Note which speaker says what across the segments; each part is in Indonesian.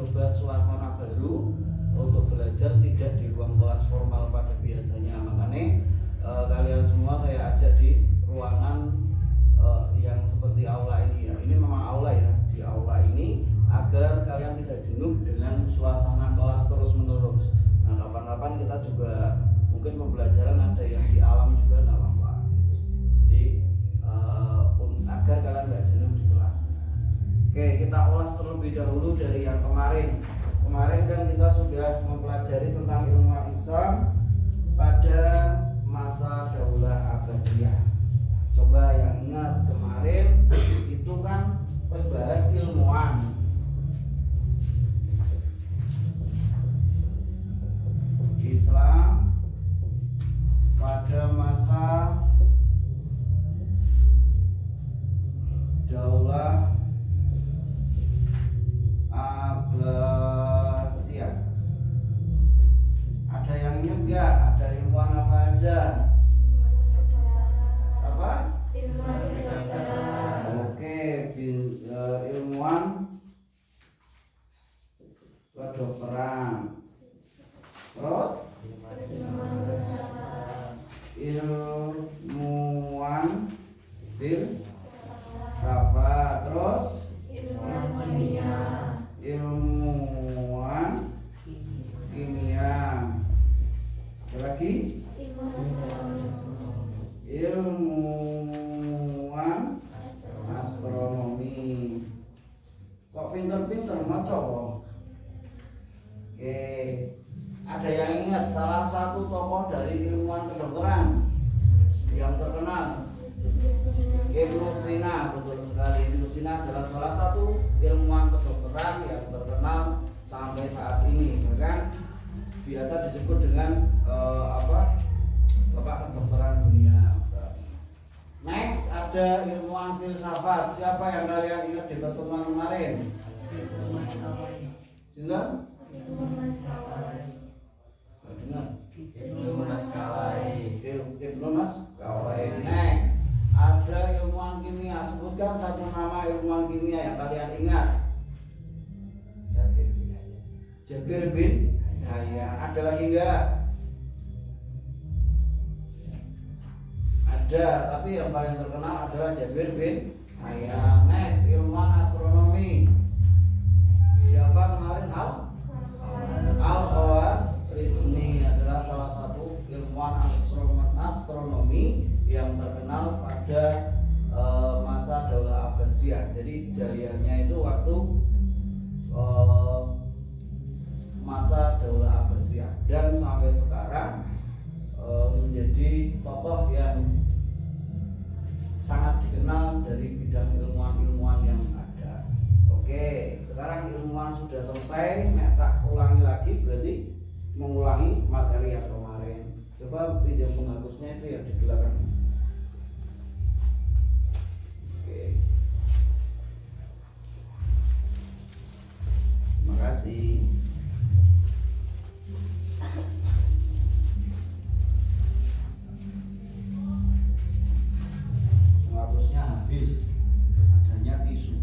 Speaker 1: mencoba suasana baru untuk belajar tidak di ruang kelas formal pada biasanya. Makanya kalian semua saya ajak di ruangan yang seperti aula ini ya. Ini memang aula ya, di aula ini agar kalian tidak jenuh dengan suasana kelas terus menerus. Nah, kapan-kapan kita juga mungkin pembelajaran ada yang di alam juga nggak apa-apa. Jadi agar kalian nggak jenuh di kelas. Oke, kita ulas terlebih dahulu dari yang kemarin. Kemarin kan kita sudah mempelajari tentang ilmuwan Islam pada masa Daulah Abbasiyah. Coba yang ingat kemarin itu kan pas bahas ilmuwan. Islam pada masa Daulah Abbasiyah. Ada yang ingat nggak? Ada ilmuwan apa aja? Apa? Oke, ilmuwan kedokteran. Terus ilmuwan filsafat. Terus ilmuwan kimia. Ada lagi? Ilmuwan astronomi. Kok pinter-pinter maca kok? Oke. Ada yang ingat salah satu tokoh dari ilmuwan kedokteran yang terkenal? Ibnu Sina. Betul sekali, Ibnu Sina adalah salah satu ilmuwan kedokteran yang terkenal sampai saat ini, bahkan biasa disebut dengan Bapak kedokteran dunia. Next ada ilmuwan filsafat. Siapa yang kalian ingat di pertemuan kemarin? Sinten? Ibnu Naskawai. Next ada ilmuwan kimia. Sebutkan satu nama ilmuwan kimia yang kalian ingat. Jabir bin Hayyan. Ada lagi enggak? Ada, tapi yang paling terkenal adalah Jabir bin Hayyan. Next, ilmuwan astronomi. Siapa kemarin? Al-Khwarizmi adalah salah satu ilmuwan astronomi yang terkenal pada masa Daulah Abbasiyah. Jadi jayanya itu waktu masa Daulah Abbasiyah dan sampai sekarang menjadi tokoh yang sangat dikenal dari bidang ilmuwan-ilmuwan yang ada. Oke, sekarang ilmuwan sudah selesai. Nek tak ulangi lagi berarti mengulangi materi yang kemarin. Coba pinjam penghapusnya itu yang di belakang. Oke. Terima kasih. Penghapusnya habis. Adanya tisu.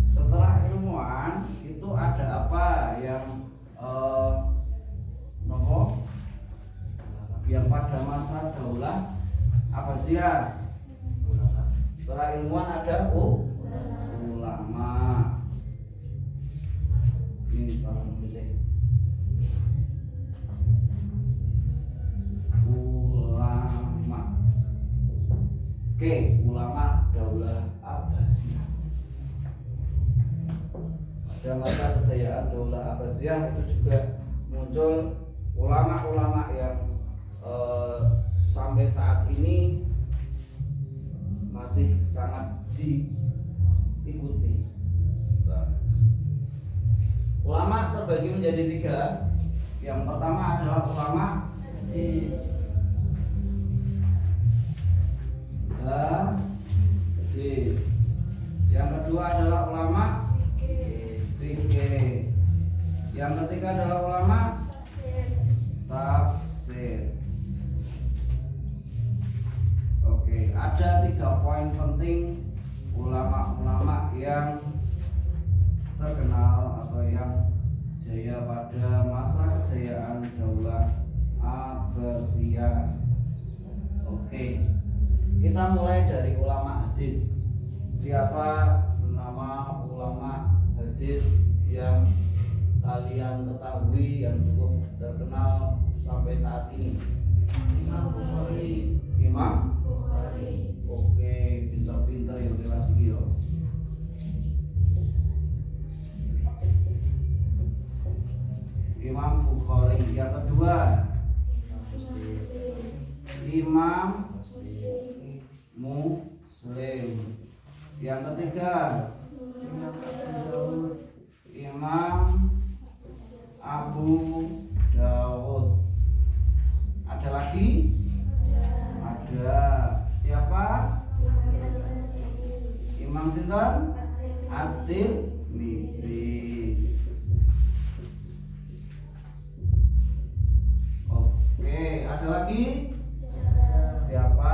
Speaker 1: Setelah ilmuwan itu ada apa yang yang pada masa Daulah Abbasiyah? Setelah ilmuwan ada ulama. Ini sekarang ulama. Oke, ulama Daulah Abbasiyah. Pada masa kejayaan Daulah Abbasiyah itu juga muncul ulama-ulama yang sampai saat ini masih sangat diikuti. Ulama terbagi menjadi 3. Yang pertama adalah ulama hadis. Yang kedua adalah ulama fikih. Yang ketiga adalah ulama tafsir. Oke, ada 3 poin penting ulama-ulama yang terkenal atau yang jaya pada masa kejayaan Daulah Abbasiyah. Oke, kita mulai dari ulama hadis. Siapa nama ulama hadis yang kalian ketahui yang cukup terkenal sampai saat ini?
Speaker 2: Imam Bukhari.
Speaker 1: Imam
Speaker 2: Bukhari.
Speaker 1: Oke, pintar-pintar yang kelas yo. Imam Bukhari. Yang kedua, Imam Muslim. Yang ketiga, Imam Abu Dawud. Ada lagi? Ada. Siapa? Imam sinten? At-Tirmidzi. Oke, ada lagi? Siapa?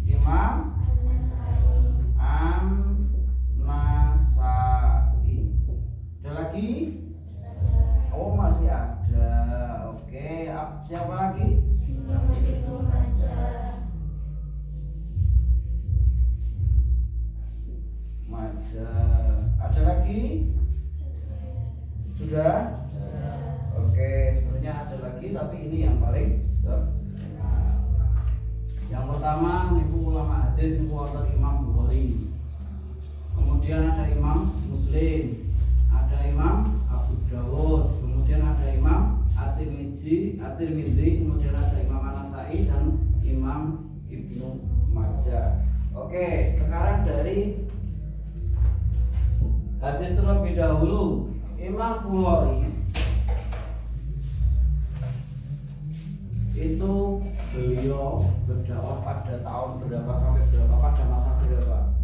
Speaker 1: Imam An-Nasai. Ada lagi? Oh, masih ada. Oke, siapa lagi? Majah. Ada lagi? Sudah? Oke, sebenarnya ada lagi tapi ini yang paling yang pertama itu ulama hadis itu wonten Imam Bukhari. Kemudian ada Imam Muslim, ada Imam Abu Dawud, kemudian ada Imam At-Tirmidzi, kemudian ada Imam An-Nasai dan Imam Ibnu Majah. Oke, sekarang dari hadis terlebih dahulu. Imam Bukhari itu beliau berdakwah pada tahun berapa sampai berapa, pada masa berapa?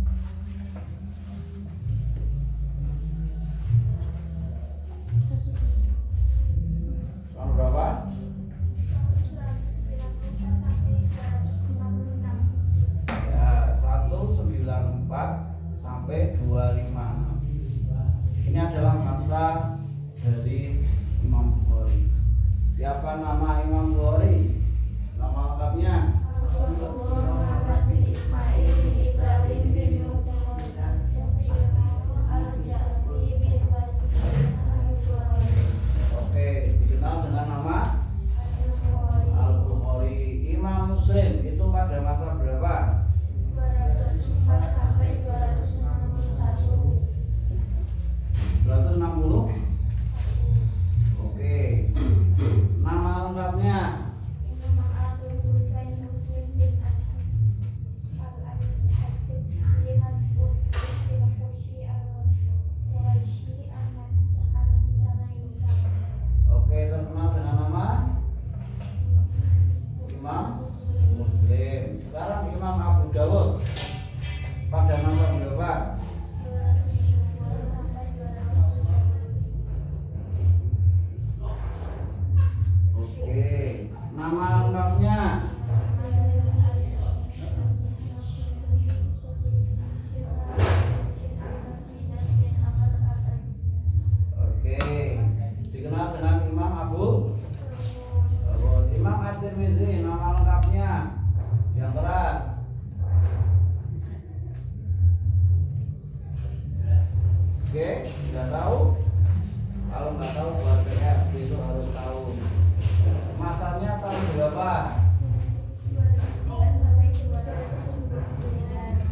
Speaker 1: Tahun berapa? 194 sampai 256. Ini adalah masa dari Imam Bukhari. Siapa nama Imam Bukhari? Nama lengkapnya?
Speaker 2: Muhammad bin Ismail bin Ibrahim bin Al-Ja'fi bin Al-Bukhari.
Speaker 1: Oke, dikenal dengan nama Al-Bukhari. Imam Muslim itu pada masa berapa?
Speaker 2: 204 sampai 261.
Speaker 1: 260. Oke. Nama lengkapnya?
Speaker 2: Imam Abdul Husain Muslim bin Al-Hajjaj bin Muslim bin Hushi Al-Quraisy An-Nasai.
Speaker 1: Oke, terkenal dengan nama Imam Muslim. Sekarang Imam Abu Dawud pada masa berapa?
Speaker 2: 202 sampai 207.
Speaker 1: Oke. Nama lengkapnya? Oke. Dikenal dengan Imam Abu Dawud. Imam At-Tirmidzi nama lengkapnya? Yang keras. Oke, sudah tahu? Kalau nggak tahu buat PR, besok harus tahu. Masanya tahun berapa?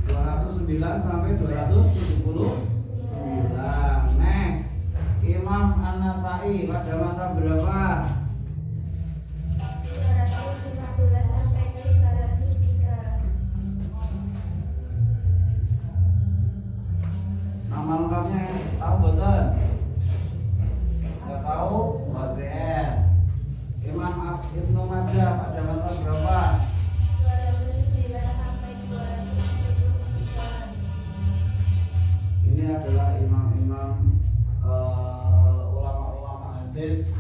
Speaker 1: 209 sampai 279. Next, Imam An-Nasai pada masa berapa?
Speaker 2: 215 sampai 303.
Speaker 1: Nama lengkapnya tahu betul? Nggak tahu? Buat PR. Imam Ibnu Majah pada masa berapa?
Speaker 2: 209 sampai 273.
Speaker 1: Ini adalah imam-imam ulama-ulama hadis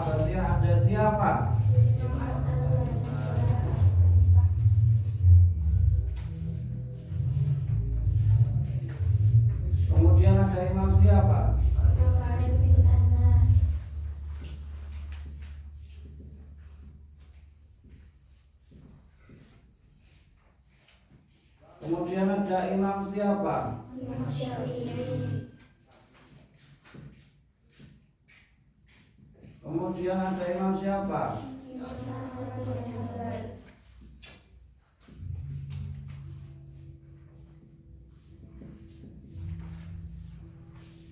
Speaker 1: Abbasiyah ada siapa? Kemudian ada imam siapa? Kemudian ada imam siapa? Kemudian ada imam siapa?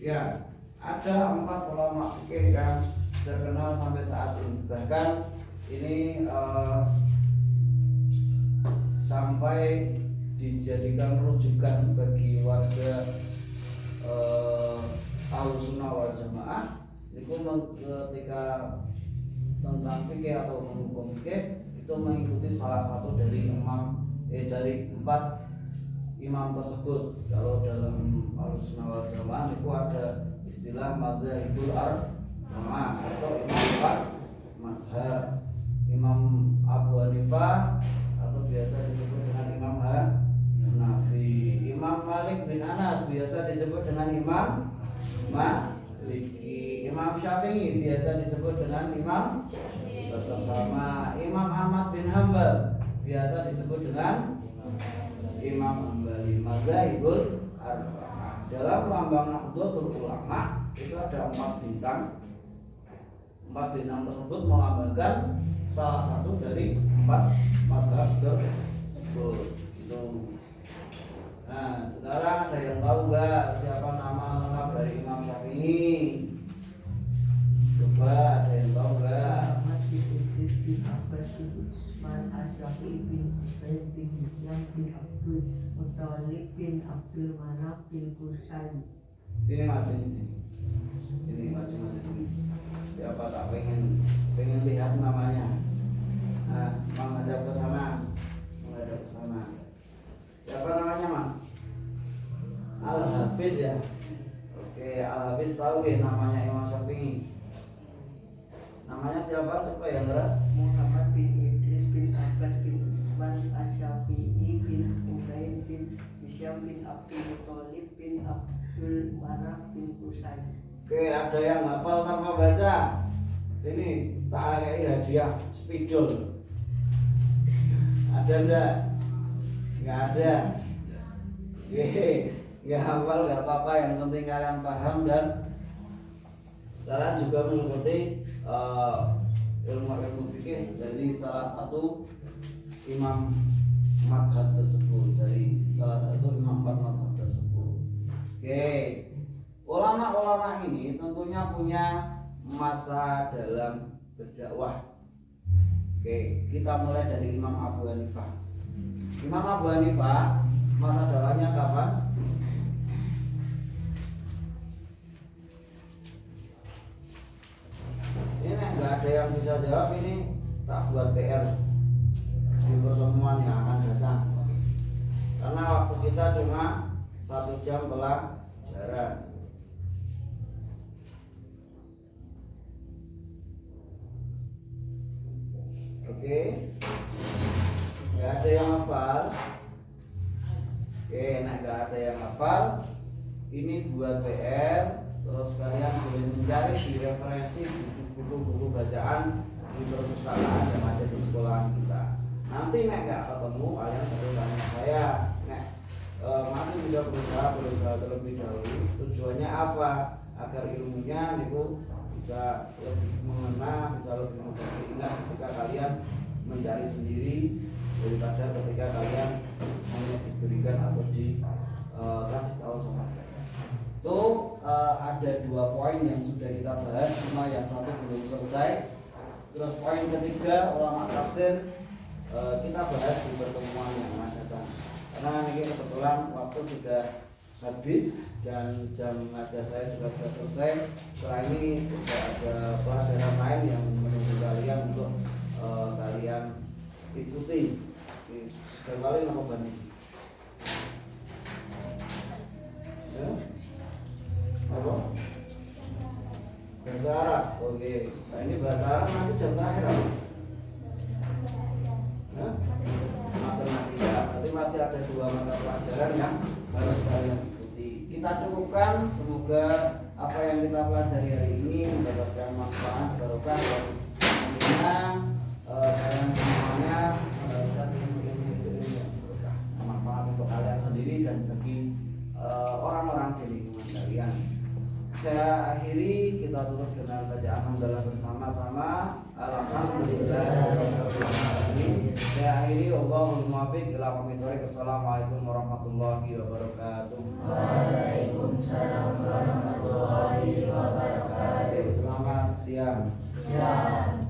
Speaker 1: Ya, ada 4 ulama fikih yang terkenal sampai saat ini. Bahkan ini sampai dijadikan rujukan bagi warga Ahlussunnah wal Jamaah. Itu ketika tentang fikih atau hukum fikih itu mengikuti salah satu dari dari 4 imam tersebut. Kalau dalam Ahlussunnah wal Jamaah itu ada istilah madzhabul arba'ah atau imam 4 mazhab. Imam Abu Hanifah atau biasa disebut dengan Imam Hanafi. Imam Malik bin Anas biasa disebut dengan Imam Maliki. Imam Syafi'i biasa disebut dengan Imam, tetap sama. Imam Ahmad bin Hanbal biasa disebut dengan Imam Hambali. Madzhabul arba'ah. Dalam lambang Nahdlatul Ulama itu ada 4 bintang. 4 bintang tersebut melambangkan salah satu dari 4 mazhab tersebut. Itu. Nah, sekarang ada yang tahu nggak siapa nama lengkap dari Imam Syafi'i? Coba ada yang tahu nggak?
Speaker 3: Ahmad bin Idris bin Abbas bin Utsman Asy-Syafi'i bin Ubaid bin Hisham bin Abdul Muthalib bin Abdul Manaf bin Qusay.
Speaker 1: Sini mas, sini maju sini. Siapa tak pengen lihat namanya? Nah, menghadap ke sana, Siapa namanya mas? Al-Hafiz ya. Oke, Al-Hafiz tahu deh namanya Imam Syafi'i. Namanya siapa? Coba yang keras.
Speaker 3: Muhammad bin Idris bin Abbas bin Utsman Asy-Syafi'i bin Ubaid bin Hisham bin Abdul Muthalib bin Abdul Manaf bin Qusay.
Speaker 1: Oke, ada yang hafal tanpa baca? Sini, tak kayak hadiah spidol. Ada enggak? Enggak ada. Oke, enggak hafal enggak apa-apa, yang penting kalian paham dan kalian juga mengikuti ilmu fikih dari salah satu imam mazhab tersebut, dari salah satu imam 4 mazhab tersebut. Oke, ulama-ulama ini tentunya punya masa dalam berdakwah. Oke, kita mulai dari Imam Abu Hanifah. Imam Abu Hanifah masa dakwahnya kapan? Ini nggak ada yang bisa jawab, ini tak buat PR di pertemuan yang akan datang. Karena waktu kita cuma 1 jam pelajaran. Oke, nggak ada yang hafal. Oke, nggak ada yang hafal. Ini buat PR. Terus kalian boleh mencari di referensi buku-buku bacaan di perpustakaan yang ada di sekolahan kita. Nanti nggak ketemu, kalian perlu tanya saya. Masih bisa berusaha terlebih dahulu. Tujuannya apa? Agar ilmunya itu bisa lebih mengena, bisa lebih mudah diingat ketika kalian mencari sendiri daripada ketika kalian hanya diberikan atau dikasih tahu sama saya. Itu ada 2 poin yang sudah kita bahas, cuma yang satu belum selesai. Terus poin ketiga ulama tafsir kita bahas di pertemuan yang akan datang. Karena ini kebetulan waktu sudah habis dan jam ngajar saya juga sudah selesai. Setelah ini sudah ada pelajaran lain yang menunggu kalian untuk kalian ikuti. Sudah kali mau banding. Ya? Apa? Bahasa Arab. Oke. Oke, nah ini bahasa Arab nanti jam terakhir apa? Hah? Matematika. Berarti masih ada 2 mata pelajaran yang harus kalian ikuti. Kita cukupkan, semoga apa yang kita pelajari hari ini mendapatkan manfaat barokah dan tentunya kalian semuanya mendapatkan ilmu yang berkah, manfaat untuk kalian sendiri dan bagi orang-orang di lingkungan kalian. Saya akhiri, kita tutup dengan bacaan hamdalah bersama-sama. Alhamdulillahirabbil alamin. Saya akhiri, Allahumma muwaffiq ila aqwamit thoriq. Assalamualaikum warahmatullahi wabarakatuh.
Speaker 2: Waalaikumsalam warahmatullahi wabarakatuh.
Speaker 1: Selamat siang.
Speaker 2: Siang.